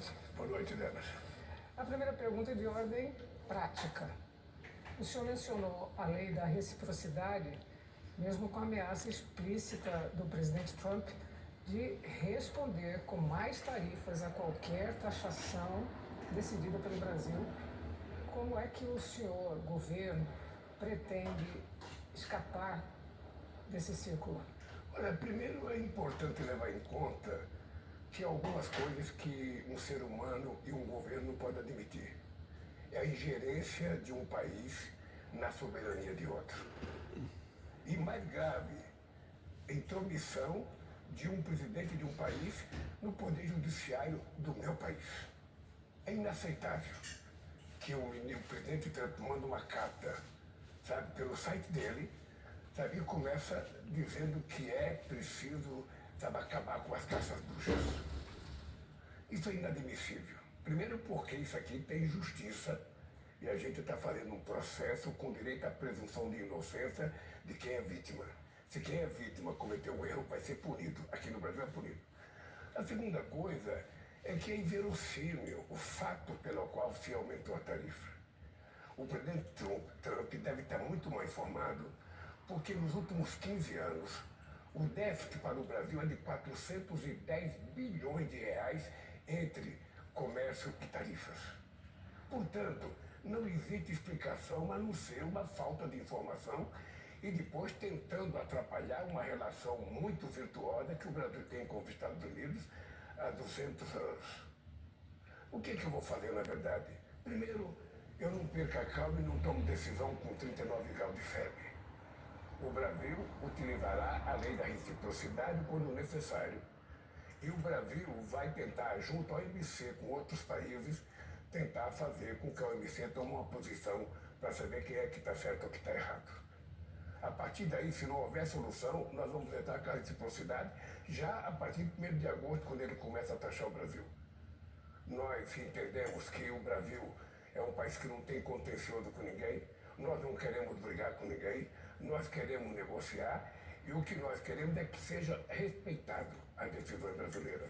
noite. Boa noite, Demas. A primeira pergunta é de ordem prática. O senhor mencionou a lei da reciprocidade, mesmo com a ameaça explícita do presidente Trump de responder com mais tarifas a qualquer taxação decidida pelo Brasil. Como é que o senhor, governo, pretende escapar desse círculo? Olha, primeiro é importante levar em conta que há algumas coisas que um ser humano e um governo não podem admitir. É a ingerência de um país na soberania de outro. E mais grave, a intromissão de um presidente de um país no poder judiciário do meu país. É inaceitável que o presidente Trump manda uma carta, sabe, pelo site dele, sabe, e começa dizendo que é preciso, sabe, acabar com as caças bruxas. Isso é inadmissível. Primeiro porque isso aqui tem justiça e a gente está fazendo um processo com direito à presunção de inocência de quem é vítima. Se quem é vítima cometeu um erro, vai ser punido. Aqui no Brasil é punido. A segunda coisa é que é inverossímil o fato pelo qual se aumentou a tarifa. O presidente Trump deve estar muito mal informado, porque nos últimos 15 anos, o déficit para o Brasil é de 410 bilhões de reais entre comércio e tarifas. Portanto, não existe explicação a não ser uma falta de informação e depois tentando atrapalhar uma relação muito virtuosa que o Brasil tem com os Estados Unidos há 200 anos. O que eu vou fazer, na verdade? Primeiro, eu não perco a calma e não tomo decisão com 39 graus de febre. O Brasil utilizará a lei da reciprocidade quando necessário. E o Brasil vai tentar, junto ao OMC, com outros países, tentar fazer com que a OMC tome uma posição para saber quem é que está certo ou que está errado. A partir daí, se não houver solução, nós vamos entrar com a reciprocidade já a partir de 1º de agosto, quando ele começa a taxar o Brasil. Nós entendemos que o Brasil é um país que não tem contencioso com ninguém, nós não queremos brigar com ninguém, nós queremos negociar e o que nós queremos é que seja respeitado as decisões brasileiras.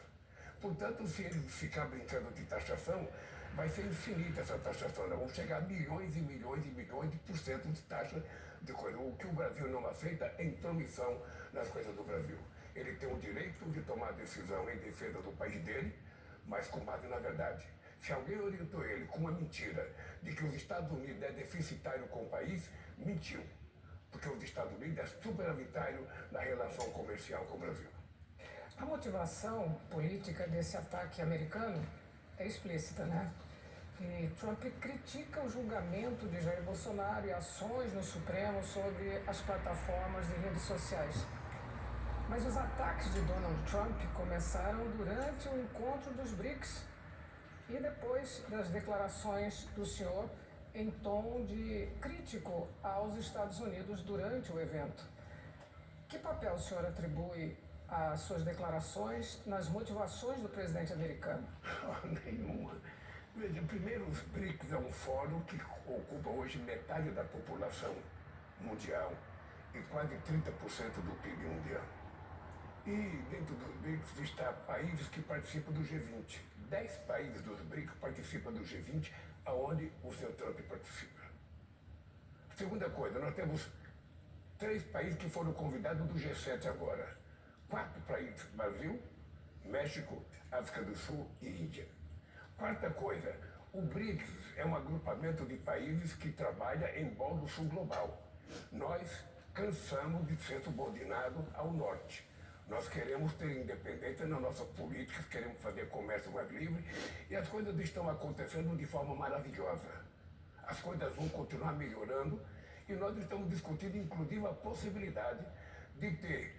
Portanto, se ele ficar brincando de taxação, vai ser infinita essa taxação. Nós vamos chegar a milhões e milhões e milhões de porcento de taxa de coisa. O que o Brasil não aceita é intromissão nas coisas do Brasil. Ele tem o direito de tomar decisão em defesa do país dele, mas com base na verdade. Se alguém orientou ele com uma mentira de que os Estados Unidos é deficitário com o país, mentiu. Porque os Estados Unidos é superavitário na relação comercial com o Brasil. A motivação política desse ataque americano é explícita, né? E Trump critica o julgamento de Jair Bolsonaro e ações no Supremo sobre as plataformas de redes sociais. Mas os ataques de Donald Trump começaram durante o encontro dos BRICS e depois das declarações do senhor em tom de crítico aos Estados Unidos durante o evento. Que papel o senhor atribui às suas declarações nas motivações do presidente americano? Nenhuma. Veja, primeiro, os BRICS é um fórum que ocupa hoje metade da população mundial e quase 30% do PIB mundial. E dentro dos BRICS está países que participam do G20. 10 países dos BRICS participam do G20, aonde o senhor Trump participa. Segunda coisa, nós temos 3 países que foram convidados do G7 agora. 4 países, Brasil, México, África do Sul e Índia. Quarta coisa, o BRICS é um agrupamento de países que trabalha em prol do sul global. Nós cansamos de ser subordinados ao norte. Nós queremos ter independência na nossa política, queremos fazer comércio mais livre e as coisas estão acontecendo de forma maravilhosa. As coisas vão continuar melhorando e nós estamos discutindo inclusive a possibilidade de ter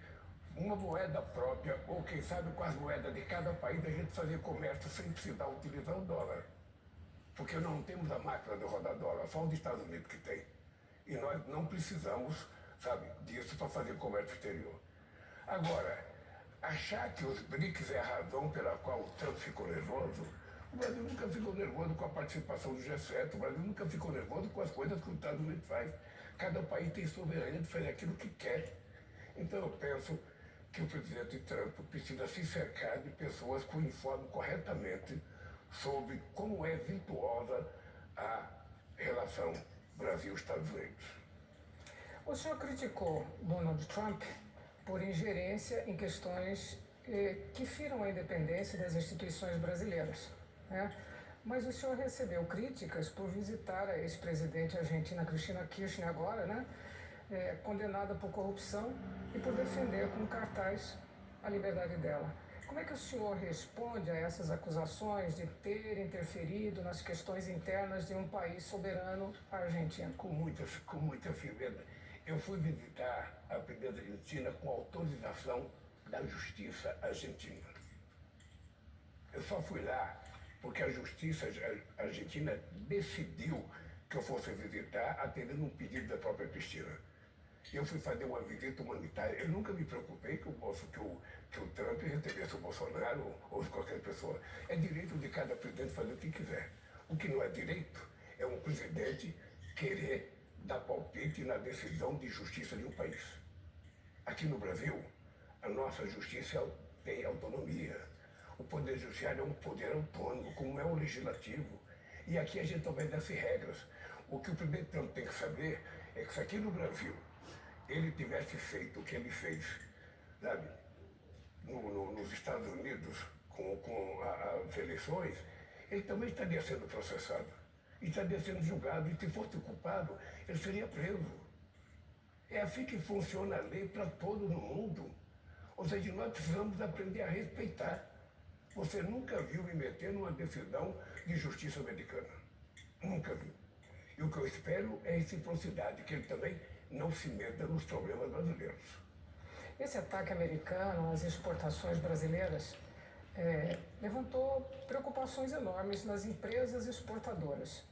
uma moeda própria ou quem sabe com as moedas de cada país a gente fazer comércio sem precisar utilizar o dólar. Porque nós não temos a máquina de rodar dólar, só os Estados Unidos que tem. E nós não precisamos, sabe, disso para fazer comércio exterior. Agora, achar que os BRICS é a razão pela qual o Trump ficou nervoso, o Brasil nunca ficou nervoso com a participação do G7, o Brasil nunca ficou nervoso com as coisas que os Estados Unidos faz. Cada país tem soberania de fazer aquilo que quer. Então eu penso que o presidente Trump precisa se cercar de pessoas que o informam corretamente sobre como é virtuosa a relação Brasil-Estados Unidos. O senhor criticou Donald Trump por ingerência em questões que firam a independência das instituições brasileiras, né? Mas o senhor recebeu críticas por visitar a ex-presidente argentina Cristina Kirchner agora, né? Condenada por corrupção e por defender com cartaz a liberdade dela. Como é que o senhor responde a essas acusações de ter interferido nas questões internas de um país soberano, a Argentina? Com muita firmeza. Eu fui visitar a presidente argentina com autorização da justiça argentina. Eu só fui lá porque a justiça argentina decidiu que eu fosse visitar, atendendo um pedido da própria Cristina. Eu fui fazer uma visita humanitária. Eu nunca me preocupei que o Trump recebesse o Bolsonaro ou qualquer pessoa. É direito de cada presidente fazer o que quiser. O que não é direito é um presidente querer dar palpite na decisão de justiça de um país. Aqui no Brasil, a nossa justiça tem autonomia. O Poder Judiciário é um poder autônomo, como é o Legislativo. E aqui a gente obedece regras. O que o presidente Trump tem que saber é que se aqui no Brasil ele tivesse feito o que ele fez, sabe, nos Estados Unidos, com as eleições, ele também estaria sendo processado. E estaria sendo julgado. E se fosse culpado, ele seria preso. É assim que funciona a lei para todo mundo. Ou seja, nós precisamos aprender a respeitar. Você nunca viu me meter numa decisão de justiça americana. Nunca viu. E o que eu espero é reciprocidade, que ele também não se meta nos problemas brasileiros. Esse ataque americano às exportações brasileiras levantou preocupações enormes nas empresas exportadoras.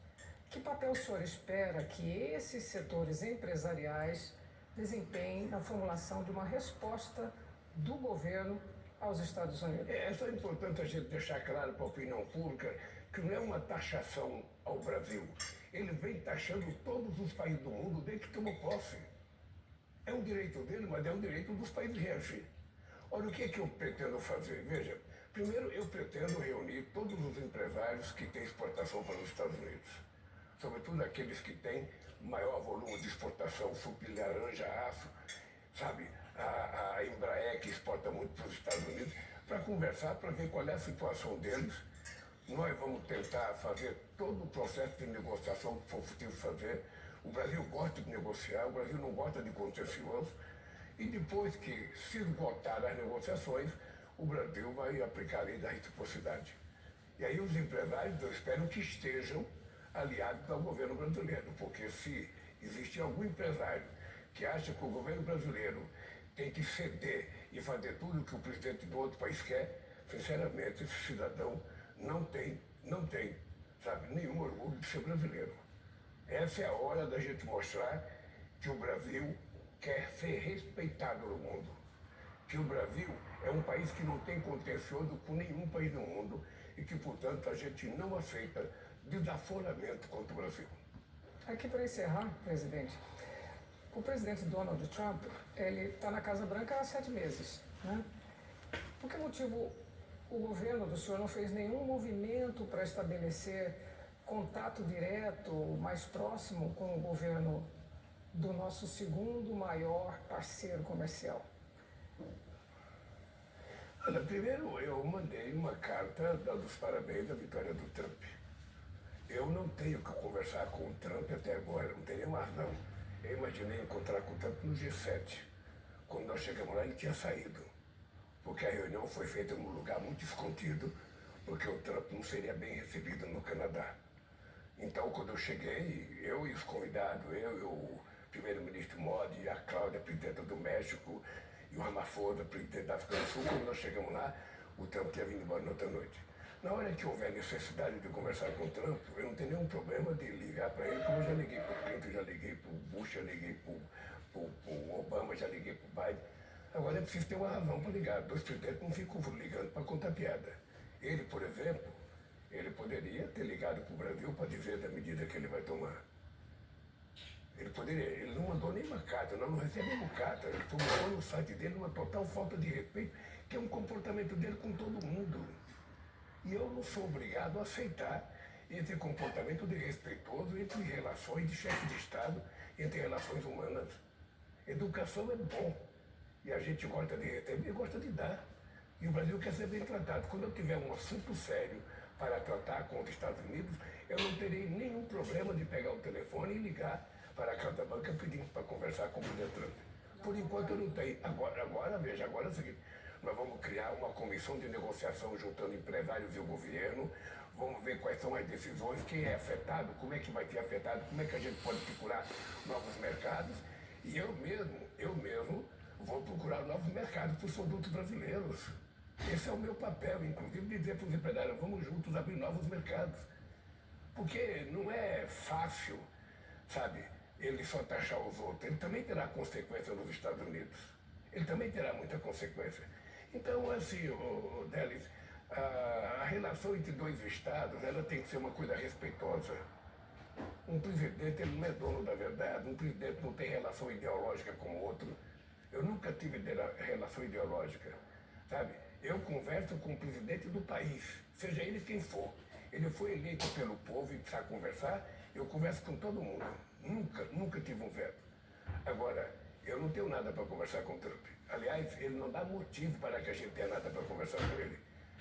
Que papel o senhor espera que esses setores empresariais desempenhem na formulação de uma resposta do governo aos Estados Unidos? É só importante a gente deixar claro para a opinião pública que não é uma taxação ao Brasil. Ele vem taxando todos os países do mundo desde que tomou posse. É um direito dele, mas é um direito dos países reagir. Olha, o que é que eu pretendo fazer? Veja, primeiro eu pretendo reunir todos os empresários que têm exportação para os Estados Unidos, sobretudo aqueles que têm maior volume de exportação, suco de laranja, aço, sabe, a Embraer, que exporta muito para os Estados Unidos, para conversar, para ver qual é a situação deles. Nós vamos tentar fazer todo o processo de negociação que for possível fazer. O Brasil gosta de negociar, o Brasil não gosta de contencioso. E depois que se esgotar as negociações, o Brasil vai aplicar a lei da reciprocidade. E aí os empresários, eu espero que estejam aliados ao governo brasileiro, porque se existe algum empresário que acha que o governo brasileiro tem que ceder e fazer tudo o que o presidente do outro país quer, sinceramente, esse cidadão não tem, sabe, nenhum orgulho de ser brasileiro. Essa é a hora da gente mostrar que o Brasil quer ser respeitado no mundo. Que o Brasil é um país que não tem contencioso com nenhum país do mundo e que, portanto, a gente não aceita desaforamento contra o Brasil. Aqui para encerrar, presidente, o presidente Donald Trump, ele está na Casa Branca há 7 meses, né? Por que motivo o governo do senhor não fez nenhum movimento para estabelecer contato direto, mais próximo com o governo do nosso segundo maior parceiro comercial? Olha, primeiro eu mandei uma carta dando os parabéns à vitória do Trump. Eu não tenho que conversar com o Trump até agora, não tenho nenhuma razão. Eu imaginei encontrar com o Trump no G7. Quando nós chegamos lá, ele tinha saído, porque a reunião foi feita num lugar muito escondido, porque o Trump não seria bem recebido no Canadá. Então, quando eu cheguei, eu e os convidados, eu e o primeiro-ministro Modi, a Cláudia, presidenta do México, e o Ramaphosa, presidente da África do Sul, quando nós chegamos lá, o Trump tinha vindo embora na outra noite. Na hora que houver necessidade de conversar com o Trump, eu não tenho nenhum problema de ligar para ele, como eu já liguei para o Clinton, já liguei para o Bush, já liguei para o Obama, já liguei para o Biden. Agora é preciso ter uma razão para ligar. 2 presidentes não ficam ligando para contar piada. Ele, por exemplo, ele poderia ter ligado para o Brasil para dizer da medida que ele vai tomar. Ele poderia, ele não mandou nenhuma carta, nós não recebemos carta. Ele publicou no site dele uma total falta de respeito, que é um comportamento dele com todo mundo. E eu não sou obrigado a aceitar esse comportamento desrespeitoso entre relações de chefe de Estado, entre relações humanas. Educação é bom. E a gente gosta de receber e gosta de dar. E o Brasil quer ser bem tratado. Quando eu tiver um assunto sério para tratar com os Estados Unidos, eu não terei nenhum problema de pegar o telefone e ligar para a Casa Branca pedindo para conversar com o presidente Trump. Por enquanto eu não tenho. Veja, agora é o seguinte, nós vamos criar uma comissão de negociação juntando empresários e o governo, vamos ver quais são as decisões, quem é afetado, como é que vai ser afetado, como é que a gente pode procurar novos mercados. E eu mesmo vou procurar novos mercados para os produtos brasileiros. Esse é o meu papel, inclusive dizer para os empresários, vamos juntos abrir novos mercados. Porque não é fácil, sabe, ele só taxar os outros. Ele também terá consequência nos Estados Unidos. Ele também terá muita consequência. Então, assim, Delis, a relação entre dois estados, ela tem que ser uma coisa respeitosa. Um presidente, ele não é dono da verdade. Um presidente não tem relação ideológica com o outro. Eu nunca tive relação ideológica, sabe? Eu converso com o presidente do país, seja ele quem for. Ele foi eleito pelo povo e precisa conversar, eu converso com todo mundo. Nunca tive um veto. Agora, eu não tenho nada para conversar com o Trump. Aliás, ele não dá motivo para que a gente tenha nada para conversar com ele.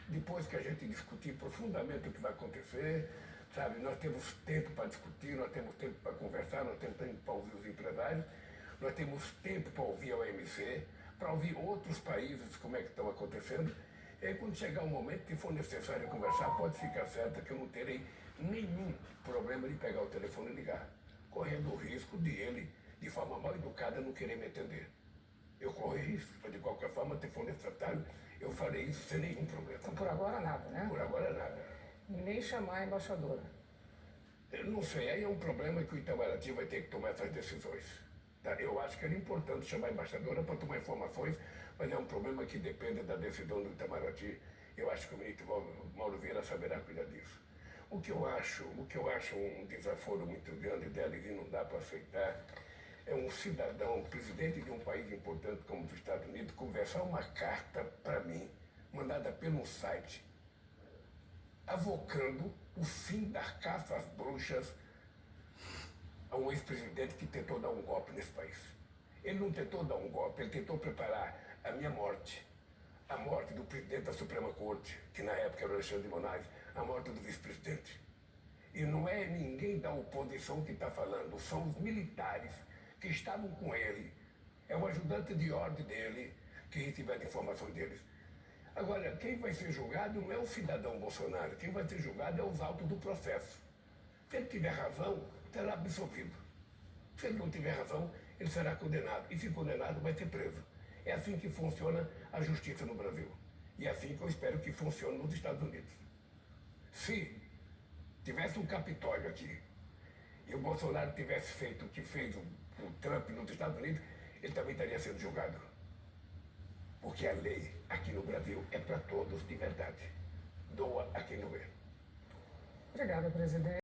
Depois que a gente discutir profundamente o que vai acontecer, sabe, nós temos tempo para discutir, nós temos tempo para conversar, nós temos tempo para ouvir os empresários, nós temos tempo para ouvir a OMC, para ouvir outros países como é que estão acontecendo. E aí, quando chegar o momento que for necessário conversar, pode ficar certa que eu não terei nenhum problema de pegar o telefone e ligar, correndo o risco de ele, de forma mal educada, não querer me atender. Eu corro risco, mas de qualquer forma, se for necessário, eu farei isso sem nenhum problema. Então, por agora nada, né? Por agora nada. E nem chamar a embaixadora. Eu não sei, aí é um problema que o Itamaraty vai ter que tomar essas decisões. Tá? Eu acho que era importante chamar a embaixadora para tomar informações, mas é um problema que depende da decisão do Itamaraty. Eu acho que o ministro Mauro Vieira saberá cuidar disso. O que eu acho um desaforo muito grande dela e não dá para aceitar é um cidadão, um presidente de um país importante como os Estados Unidos, conversar uma carta para mim, mandada pelo site, avocando o fim da caça às bruxas a um ex-presidente que tentou dar um golpe nesse país. Ele não tentou dar um golpe, ele tentou preparar a minha morte, a morte do presidente da Suprema Corte, que na época era o Alexandre de Moraes, a morte do vice-presidente. E não é ninguém da oposição que está falando, são os militares que estavam com ele. É o ajudante de ordem dele que recebeu as informações deles. Agora, quem vai ser julgado não é o cidadão Bolsonaro, quem vai ser julgado é os autos do processo. Se ele tiver razão, será absolvido. Se ele não tiver razão, ele será condenado. E se condenado, vai ser preso. É assim que funciona a justiça no Brasil. E é assim que eu espero que funcione nos Estados Unidos. Se tivesse um Capitólio aqui e o Bolsonaro tivesse feito o que fez o Trump nos Estados Unidos, ele também estaria sendo julgado. Porque a lei aqui no Brasil é para todos de verdade. Doa a quem doer. Obrigada, presidente.